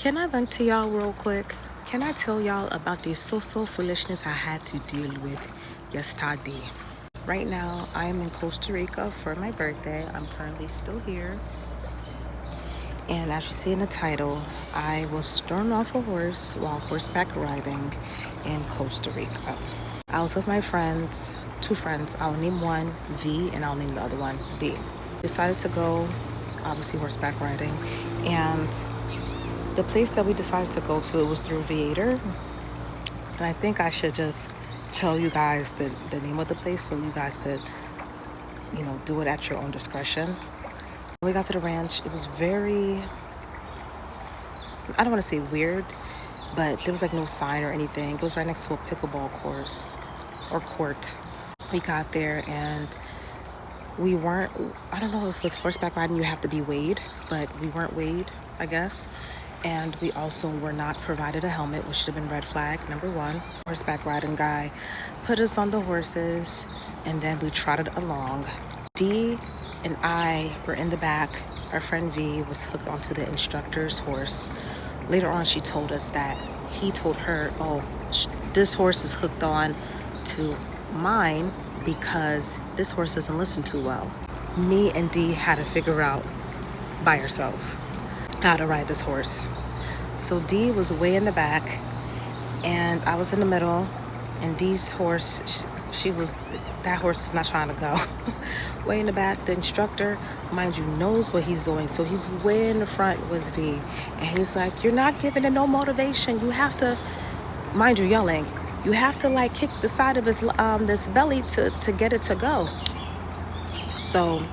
Can I vent to y'all real quick? Can I tell y'all about the so foolishness I had to deal with yesterday? Right now, I am in Costa Rica for my birthday. I'm currently still here. And as you see in the title, I was thrown off a horse while horseback riding in Costa Rica. I was with my friends, two friends. I'll name one V and I'll name the other one D. Decided to go, obviously horseback riding, and the place that we decided to go to was through Viator. And I think I should just tell you guys the name of the place so you guys could, do it at your own discretion. When we got to the ranch, it was very, I don't want to say weird, but there was like no sign or anything. It was right next to a pickleball course or court. We got there and we weren't, I don't know if with horseback riding you have to be weighed, but we weren't weighed, I guess. And we also were not provided a helmet, which should have been red flag, number one. Horseback riding guy put us on the horses, and then we trotted along. D and I were in the back. Our friend V was hooked onto the instructor's horse. Later on, she told us that he told her, this horse is hooked on to mine because this horse doesn't listen too well. Me and D had to figure out by ourselves how to ride this horse. So D was way in the back and I was in the middle, and D's horse, that horse is not trying to go. Way in the back. The instructor, mind you, knows what he's doing, so he's way in the front with V, and he's like, you're not giving it no motivation. You have to, mind you, yelling, you have to like kick the side of his this belly to get it to go. So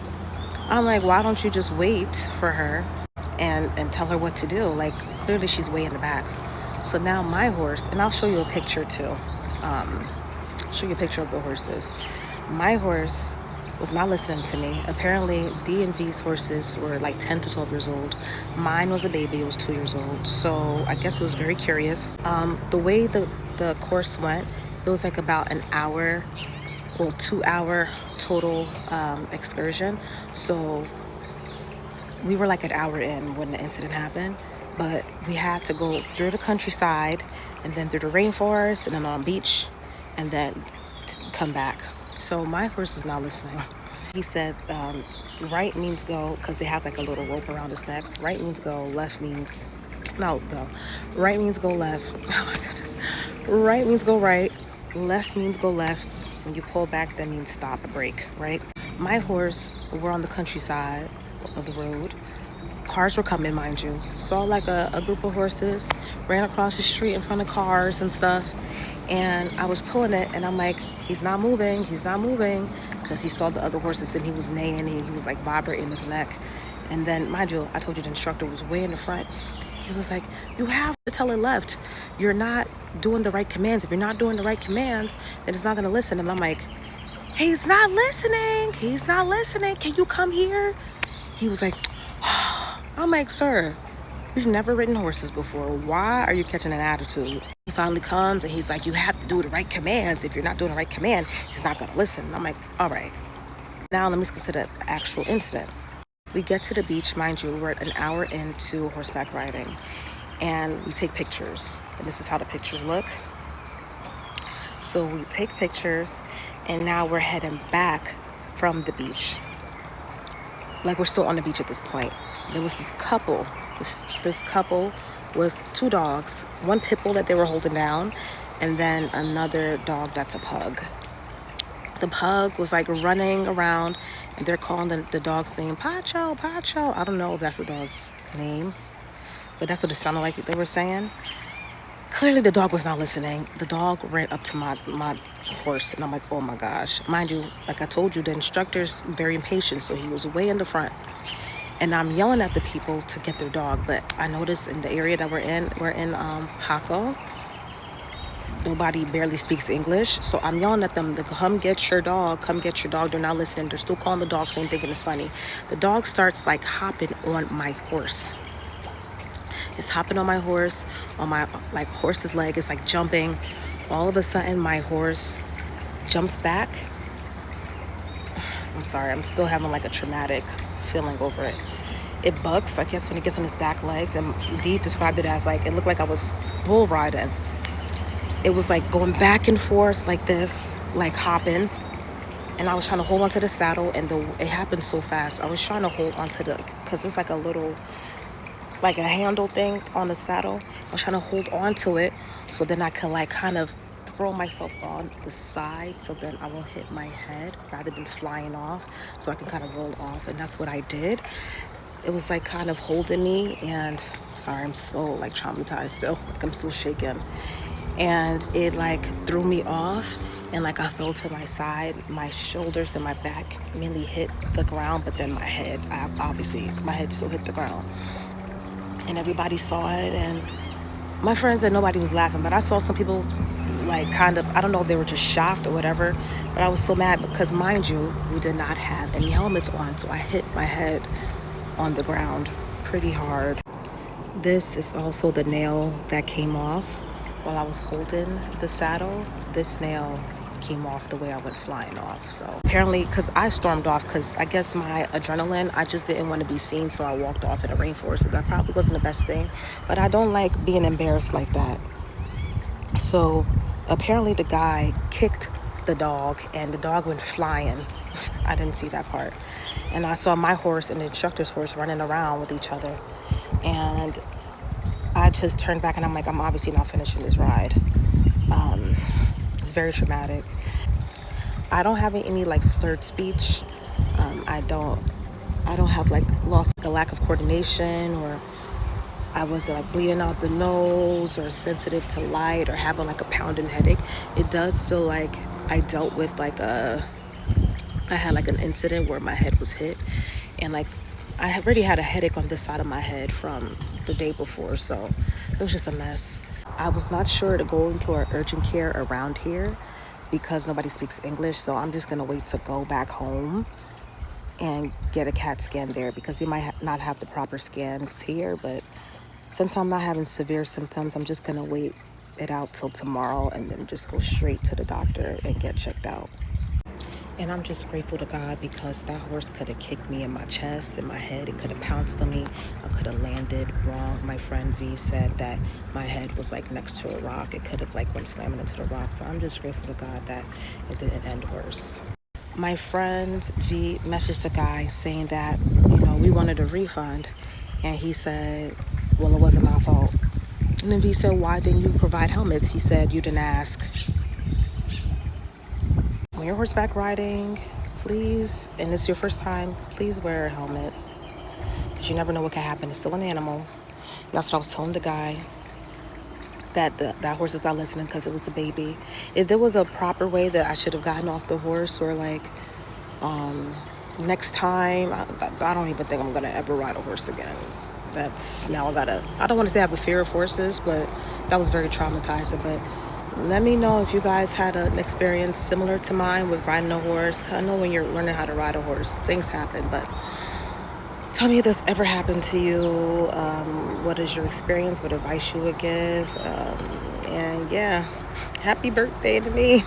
I'm like, why don't you just wait for her and tell her what to do? Like, clearly she's way in the back. So now my horse, and I'll show you a picture too. Show you a picture of the horses. My horse was not listening to me. Apparently D and V's horses were like 10 to 12 years old. Mine was a baby, it was 2 years old. So I guess it was very curious. The way the course went, it was like about an hour, 2 hour total excursion. So we were like an hour in when the incident happened, but we had to go through the countryside and then through the rainforest and then on a beach and then come back. So my horse is not listening. He said right means go because it has like a little rope around his neck. Right means go, left means no go. Right means go left. Oh my goodness. Right means go right, left means go left. When you pull back, that means stop, a break, right? My horse, we're on the countryside of the road. Cars were coming, mind you. Saw like a group of horses, ran across the street in front of cars and stuff. And I was pulling it and I'm like, he's not moving. Because he saw the other horses and he was neighing, he was like vibrating his neck. And then, mind you, I told you the instructor was way in the front. He was like, you have to tell it left. You're not doing the right commands. If you're not doing the right commands, then it's not going to listen. And I'm like, he's not listening. Can you come here? He was like, I'm like, sir, we've never ridden horses before. Why are you catching an attitude? He finally comes and he's like, you have to do the right commands. If you're not doing the right command, he's not going to listen. And I'm like, all right. Now let me skip to the actual incident. We get to the beach, mind you, we're an hour into horseback riding, and we take pictures. And this is how the pictures look. So we take pictures, and now we're heading back from the beach. Like, we're still on the beach at this point. There was this couple with 2 dogs, one pit bull that they were holding down, and then another dog that's a pug. The pug was like running around, and they're calling the dog's name Pacho. I don't know if that's the dog's name, but that's what it sounded like they were saying. Clearly the dog was not listening. The dog ran up to my horse, and I'm like, oh my gosh. Mind you, like I told you, the instructor's very impatient, so he was way in the front. And I'm yelling at the people to get their dog, but I noticed in the area that we're in Jaco. Nobody barely speaks English, so I'm yelling at them to come get your dog. They're not listening. They're still calling the dog's name, thinking it's funny. The dog starts like hopping on my horse. It's hopping on my horse, on my like horse's leg. It's like jumping. All of a sudden, my horse jumps back. I'm sorry, I'm still having like a traumatic feeling over it. it bucks, I guess, when it gets on his back legs. And Dee described it as like, it looked like I was bull riding. It was like going back and forth like this, like hopping. And I was trying to hold onto the saddle, and it happened so fast. I was trying to hold onto because it's like a little, like a handle thing on the saddle. I was trying to hold on to it so then I could like kind of throw myself on the side so then I won't hit my head rather than flying off, so I can kind of roll off. And that's what I did. It was like kind of holding me, and sorry, I'm so like traumatized still. Like I'm still shaking. And it like threw me off, and like I fell to my side. My shoulders and my back mainly hit the ground, but then my head, obviously my head still hit the ground. And everybody saw it, and my friends said nobody was laughing, but I saw some people like kind of, I don't know if they were just shocked or whatever, but I was so mad because, mind you, we did not have any helmets on, so I hit my head on the ground pretty hard. This is also the nail that came off while I was holding the saddle. This nail came off the way I went flying off. So apparently, because I stormed off, because I guess my adrenaline, I just didn't want to be seen, so I walked off in the rainforest. So that probably wasn't the best thing, but I don't like being embarrassed like that. So apparently the guy kicked the dog, and the dog went flying. I didn't see that part. And I saw my horse and the instructor's horse running around with each other. And I just turned back, and I'm like, I'm obviously not finishing this ride. It's very traumatic. I don't have any like slurred speech. I don't have like lost like a lack of coordination, or I wasn't like bleeding out the nose or sensitive to light or having like a pounding headache. It does feel like I dealt with like I had like an incident where my head was hit, and like I had already had a headache on this side of my head from the day before, so it was just a mess. I was not sure to go into our urgent care around here because nobody speaks English, so I'm just gonna wait to go back home and get a CAT scan there because they might not have the proper scans here. But since I'm not having severe symptoms, I'm just gonna wait it out till tomorrow and then just go straight to the doctor and get checked out. And I'm just grateful to God because that horse could have kicked me in my chest, in my head. It could have pounced on me. I could have landed wrong. My friend V said that my head was like next to a rock. It could have like went slamming into the rock. So I'm just grateful to God that it didn't end worse. My friend V messaged the guy saying that, we wanted a refund. And he said, well, it wasn't my fault. And then V said, why didn't you provide helmets? He said, you didn't ask. When you're horseback riding, please, and it's your first time, please wear a helmet because you never know what can happen. It's still an animal. And that's what I was telling the guy, that that horse is not listening because it was a baby. If there was a proper way that I should have gotten off the horse, or like next time, I don't even think I'm going to ever ride a horse again. That's now I don't want to say I have a fear of horses, but that was very traumatizing. But let me know if you guys had an experience similar to mine with riding a horse. I know when you're learning how to ride a horse, things happen, but tell me if this ever happened to you. What is your experience? What advice you would give? And yeah, happy birthday to me.